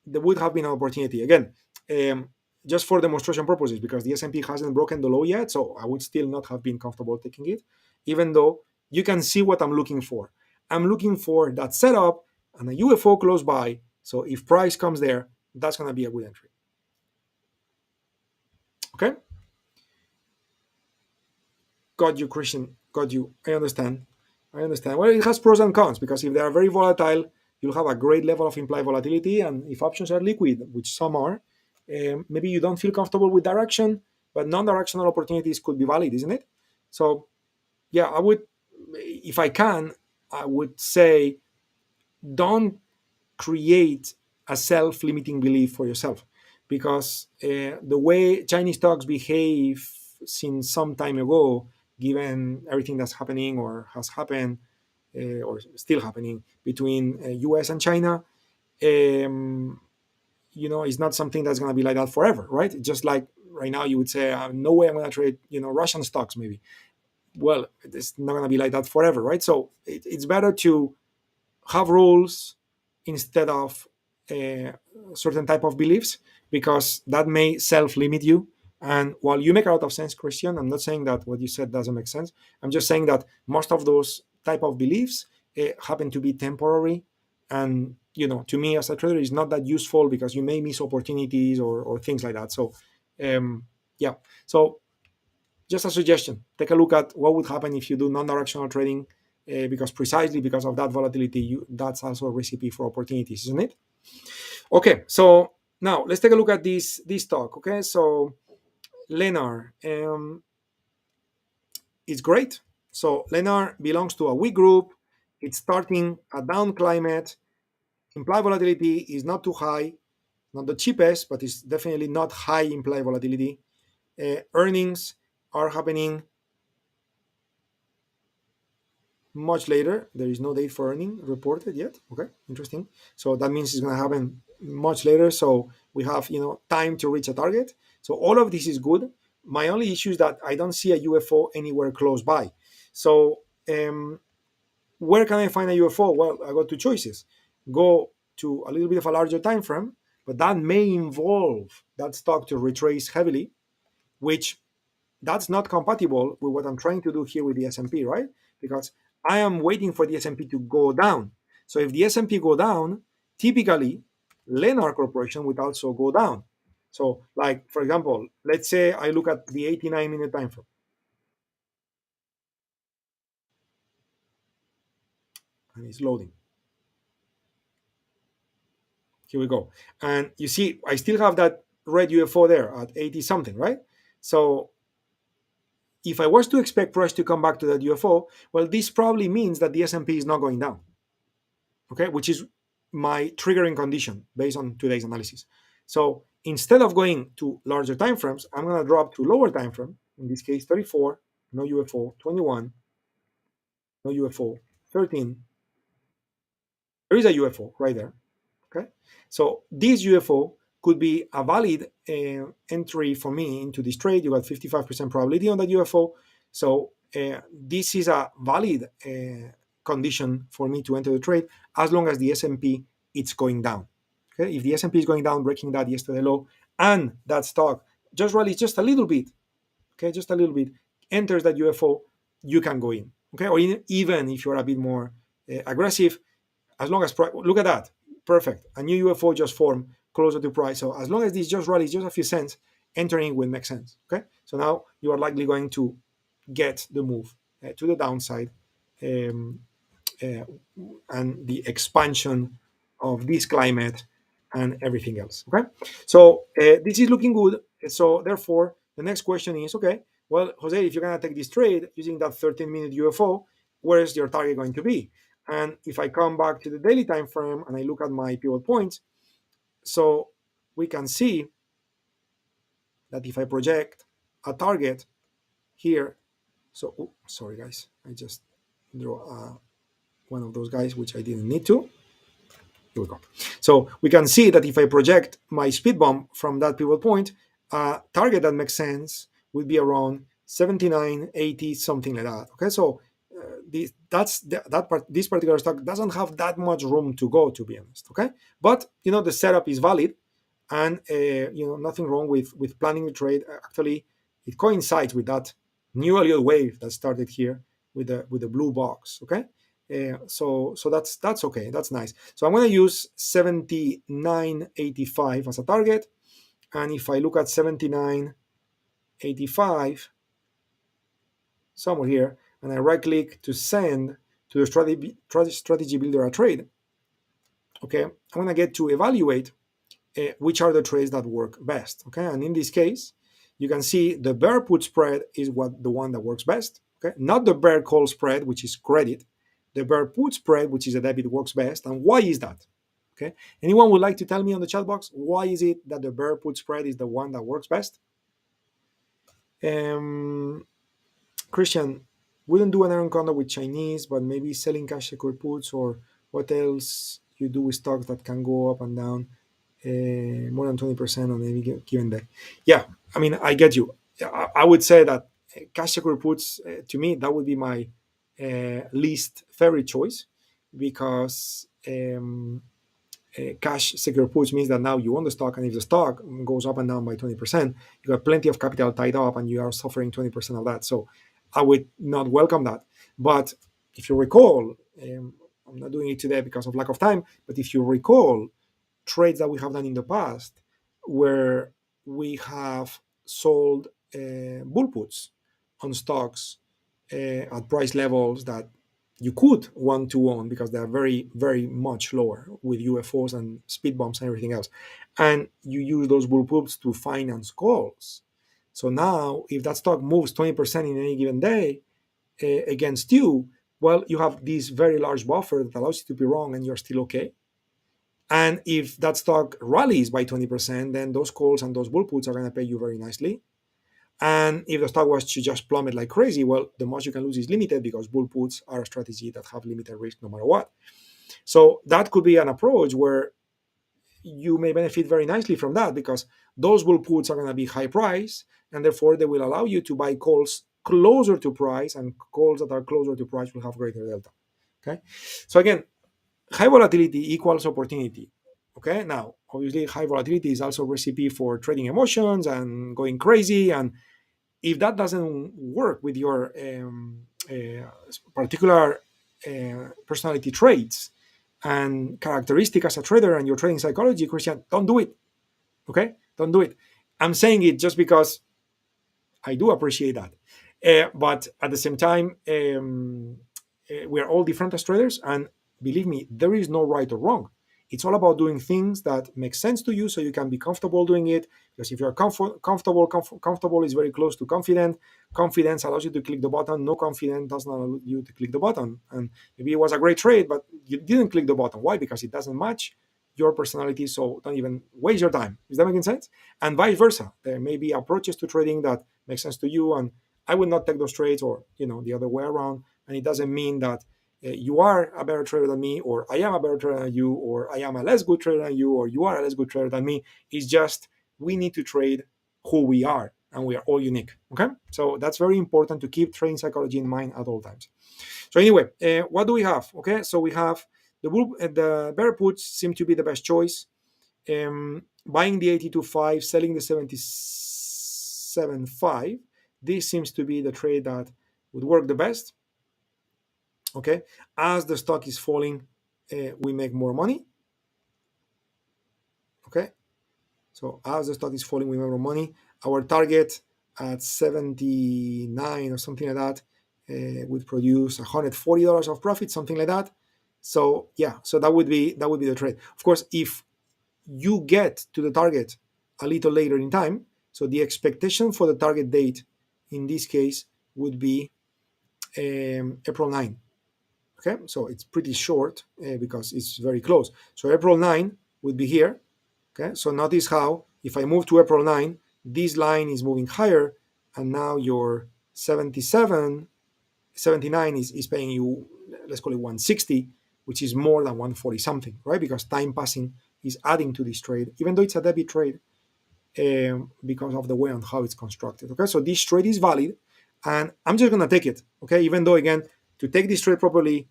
there would have been an opportunity. Again, um, just for demonstration purposes, because the S&P hasn't broken the low yet, so I would still not have been comfortable taking it, even though you can see what I'm looking for. I'm looking for that setup and a UFO close by. So if price comes there, that's going to be a good entry. Okay? Got you, Christian. Got you. I understand. I understand. Well, it has pros and cons, because if they are very volatile, you'll have a great level of implied volatility. And if options are liquid, which some are, maybe you don't feel comfortable with direction, but non-directional opportunities could be valid, isn't it? So, yeah, I would, if I can, I would say don't create a self-limiting belief for yourself, because the way Chinese stocks behave since some time ago, given everything that's happening or has happened or still happening between US and China, um, it's not something that's going to be like that forever, right? Just like right now you would say, no way I'm going to trade Russian stocks, maybe. Well, it's not going to be like that forever, right? So it's better to have rules instead of uh, certain type of beliefs, because that may self-limit you. And while you make a lot of sense, Christian, I'm not saying that what you said doesn't make sense. I'm just saying that most of those type of beliefs happen to be temporary, and to me as a trader is not that useful, because you may miss opportunities or things like that. So yeah, so just a suggestion, take a look at what would happen if you do non-directional trading, because precisely because of that volatility, that's also a recipe for opportunities, isn't it? Okay, so now let's take a look at this stock. Okay, so Lenar, it's great. So Lenar belongs to a weak group. It's starting a down climate. Implied volatility is not too high, not the cheapest, but it's definitely not high implied volatility. Earnings are happening much later. There is no date for earning reported yet. Okay, interesting. So that means it's going to happen much later. So we have time to reach a target. So all of this is good. My only issue is that I don't see a UFO anywhere close by. So where can I find a UFO? Well, I got two choices. Go to a little bit of a larger time frame, but that may involve that stock to retrace heavily, which that's not compatible with what I'm trying to do here with the S&P, right? Because I am waiting for the S&P to go down. So if the S&P go down, typically Lennar Corporation would also go down. So, like for example, let's say I look at the 89-minute time frame, and it's loading. Here we go, and you see I still have that red UFO there at 80 something, right? So if I was to expect price to come back to that UFO, well, this probably means that the S&P is not going down. Okay, which is my triggering condition based on today's analysis. So instead of going to larger time frames, I'm going to drop to lower time frame. In this case, 34, no UFO, 21, no UFO, 13. There is a UFO right there. Okay, so this UFO could be a valid entry for me into this trade. You got 55% probability on that UFO. So this is a valid condition for me to enter the trade, as long as the S&P it's going down. Okay, if the S&P is going down, breaking that yesterday low, and that stock just rallies just a little bit, okay, just a little bit, enters that UFO, you can go in. Okay, or even if you're a bit more aggressive, as long as look at that, perfect. A new UFO just formed closer to price. So as long as this just rallies just a few cents, entering will make sense. Okay, so now you are likely going to get the move to the downside, um, uh, and the expansion of this climate and everything else. Okay, so this is looking good. So therefore, the next question is, okay, well, Jose, if you're gonna take this trade using that 13-minute UFO, where is your target going to be? And if I come back to the daily time frame and I look at my pivot points, so we can see that if I project a target here, so sorry guys, I just drew one of those guys which I didn't need to. Here we go. So we can see that if I project my speed bump from that pivot point, target that makes sense would be around 79, 80, something like that. Okay, so this particular stock doesn't have that much room to go, to be honest. Okay, but the setup is valid, And nothing wrong with planning the trade. Actually, it coincides with that new Elliott wave that started here with the blue box. Okay, so that's okay. That's nice. So I'm going to use 79.85 as a target, and if I look at 79.85 somewhere here, and I right click to send to the strategy builder a trade, okay, I'm going to get to evaluate which are the trades that work best. Okay, and in this case, you can see the bear put spread is the one that works best. Okay, not the bear call spread, which is credit. The bear put spread, which is a debit, works best. And why is that? Okay, anyone would like to tell me on the chat box why is it that the bear put spread is the one that works best? Christian, wouldn't do an iron condor with Chinese, but maybe selling cash secured puts, or what else you do with stocks that can go up and down more than 20% on any given day. Yeah, I mean, I get you. I would say that cash secured puts, to me, that would be my least favorite choice, because cash secure puts means that now you own the stock, and if the stock goes up and down by 20%, you have plenty of capital tied up and you are suffering 20% of that. So I would not welcome that. But if you recall, I'm not doing it today because of lack of time, but if you recall trades that we have done in the past where we have sold bull puts on stocks at price levels that you could want to own because they are very, very much lower with UFOs and speed bumps and everything else. And you use those bull puts to finance calls. So now, if that stock moves 20% in any given day against you, well, you have this very large buffer that allows you to be wrong and you're still okay. And if that stock rallies by 20%, then those calls and those bull puts are going to pay you very nicely. And if the stock was to just plummet like crazy, well, the most you can lose is limited, because bull puts are a strategy that have limited risk no matter what. So that could be an approach where you may benefit very nicely from that, because those bull puts are going to be high price, and therefore they will allow you to buy calls closer to price, and calls that are closer to price will have greater delta. Okay. So again, high volatility equals opportunity. Okay. Now, obviously, high volatility is also a recipe for trading emotions and going crazy. And if that doesn't work with your particular personality traits and characteristic as a trader and your trading psychology, Christian, don't do it. Okay? Don't do it. I'm saying it just because I do appreciate that. But at the same time, we are all different as traders. And believe me, there is no right or wrong. It's all about doing things that make sense to you so you can be comfortable doing it. Because if you're comfortable is very close to confident. Confidence allows you to click the button. No confidence does not allow you to click the button. And maybe it was a great trade, but you didn't click the button. Why? Because it doesn't match your personality. So don't even waste your time. Is that making sense? And vice versa. There may be approaches to trading that make sense to you, and I would not take those trades, or the other way around. And it doesn't mean that you are a better trader than me, or I am a better trader than you, or I am a less good trader than you, or you are a less good trader than me. It's just we need to trade who we are, and we are all unique. Okay, so that's very important to keep trading psychology in mind at all times. So anyway, what do we have? Okay, so we have the bear puts seem to be the best choice. Buying the 82.5, selling the 77.5. This seems to be the trade that would work the best. Okay, as the stock is falling, we make more money. Okay, so as the stock is falling, we make more money. Our target at 79 or something like that would produce $140 of profit, something like that. So yeah, so that would be the trade. Of course, if you get to the target a little later in time, so the expectation for the target date in this case would be April 9. Okay, so it's pretty short because it's very close. So April 9 would be here. Okay, so notice how if I move to April 9, this line is moving higher, and now your 79 is paying you, let's call it 160, which is more than 140 something, right? Because time passing is adding to this trade, even though it's a debit trade, because of the way on how it's constructed. Okay, so this trade is valid, and I'm just gonna take it. Okay, even though again, to take this trade properly,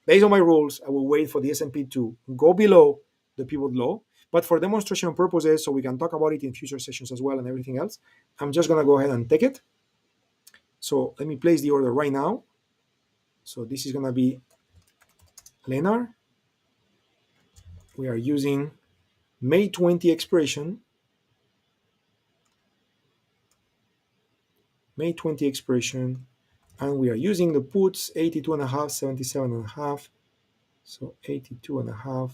based on my rules, I will wait for the S&P to go below the pivot low. But for demonstration purposes, so we can talk about it in future sessions as well and everything else, I'm just going to go ahead and take it. So let me place the order right now. So this is going to be Lenar. We are using May 20 expiration. May 20 expiration. And we are using the puts 82.5, 77.5. So 82.5,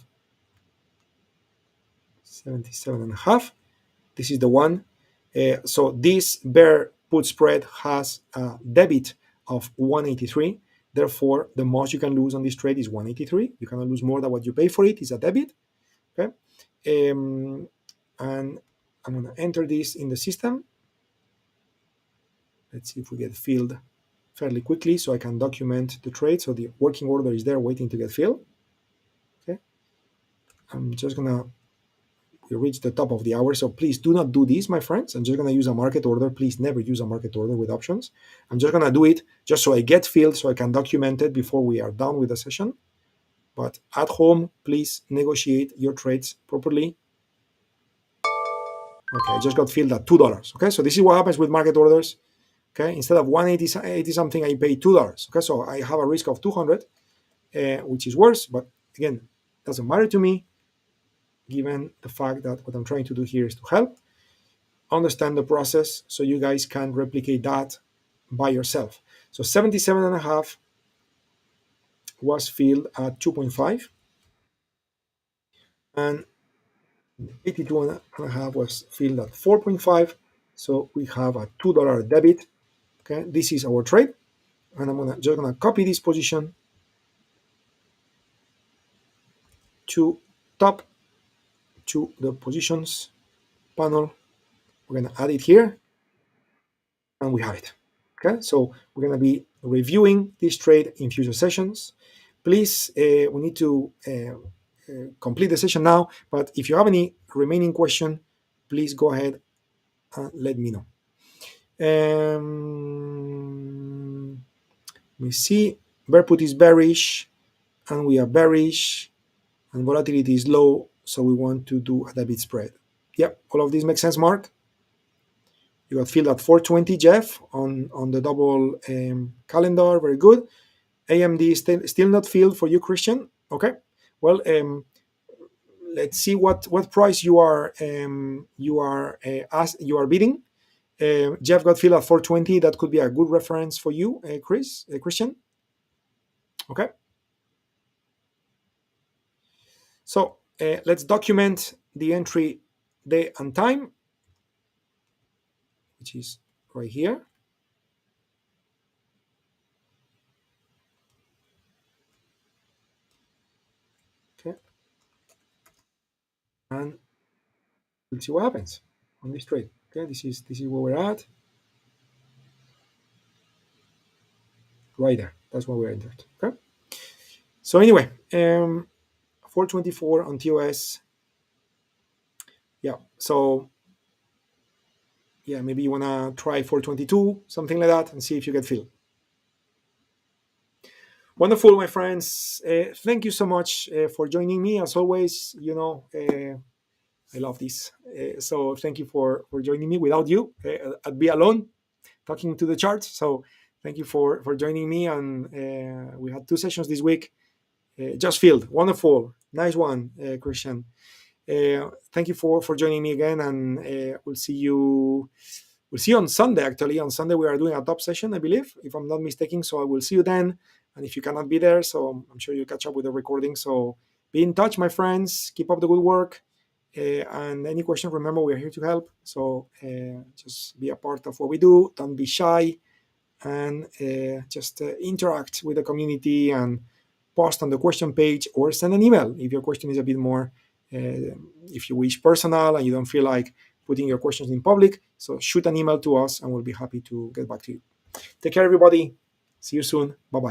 77.5. This is the one. So this bear put spread has a debit of 183. Therefore, the most you can lose on this trade is 183. You cannot lose more than what you pay for it. It's a debit. Okay. And I'm going to enter this in the system. Let's see if we get filled fairly quickly so I can document the trade. So the working order is there waiting to get filled. Okay. I'm just going to reach the top of the hour. So please do not do this, my friends. I'm just going to use a market order. Please never use a market order with options. I'm just going to do it just so I get filled so I can document it before we are done with the session. But at home, please negotiate your trades properly. Okay, I just got filled at $2. Okay, so this is what happens with market orders. Okay, instead of 180 something, I pay $2. Okay, so I have a risk of 200, which is worse. But again, doesn't matter to me, given the fact that what I'm trying to do here is to help understand the process so you guys can replicate that by yourself. So 77.5 was filled at 2.5, and 82.5 was filled at 4.5. So we have a $2 debit. Okay, this is our trade, and I'm just gonna copy this position to top to the positions panel. We're gonna add it here, and we have it. Okay, so we're gonna be reviewing this trade in future sessions. Please, we need to complete the session now, but if you have any remaining question, please go ahead and let me know. We see bear put is bearish, and we are bearish, and volatility is low, so we want to do a debit spread. Yep, all of this makes sense, Mark. You got filled at 420, Jeff, on the double calendar. Very good. AMD is still not filled for you, Christian. Okay. Well, let's see what price you are bidding. Jeff got filled at 420. That could be a good reference for you, Christian. Okay. So let's document the entry day and time, which is right here. Okay. And we'll see what happens on this trade. Okay, this is where we're at. Right there. That's where we're entered. Okay. So anyway, 424 on TOS. Yeah. So yeah, maybe you wanna try 422, something like that, and see if you get filled. Wonderful, my friends. Thank you so much for joining me. As always, I love this. So thank you for joining me. Without you, I'd be alone talking to the charts. So thank you for joining me. And we had 2 sessions this week. Just filled. Wonderful. Nice one, Christian. Thank you for joining me again. And we'll see you on Sunday. Actually, on Sunday we are doing a top session, I believe, if I'm not mistaken. So I will see you then. And if you cannot be there, so I'm sure you'll catch up with the recording. So be in touch, my friends. Keep up the good work. And any question, remember, we're here to help. So just be a part of what we do. Don't be shy. And just interact with the community and post on the question page or send an email if your question is a bit more, if you wish, personal and you don't feel like putting your questions in public. So shoot an email to us and we'll be happy to get back to you. Take care, everybody. See you soon. Bye-bye.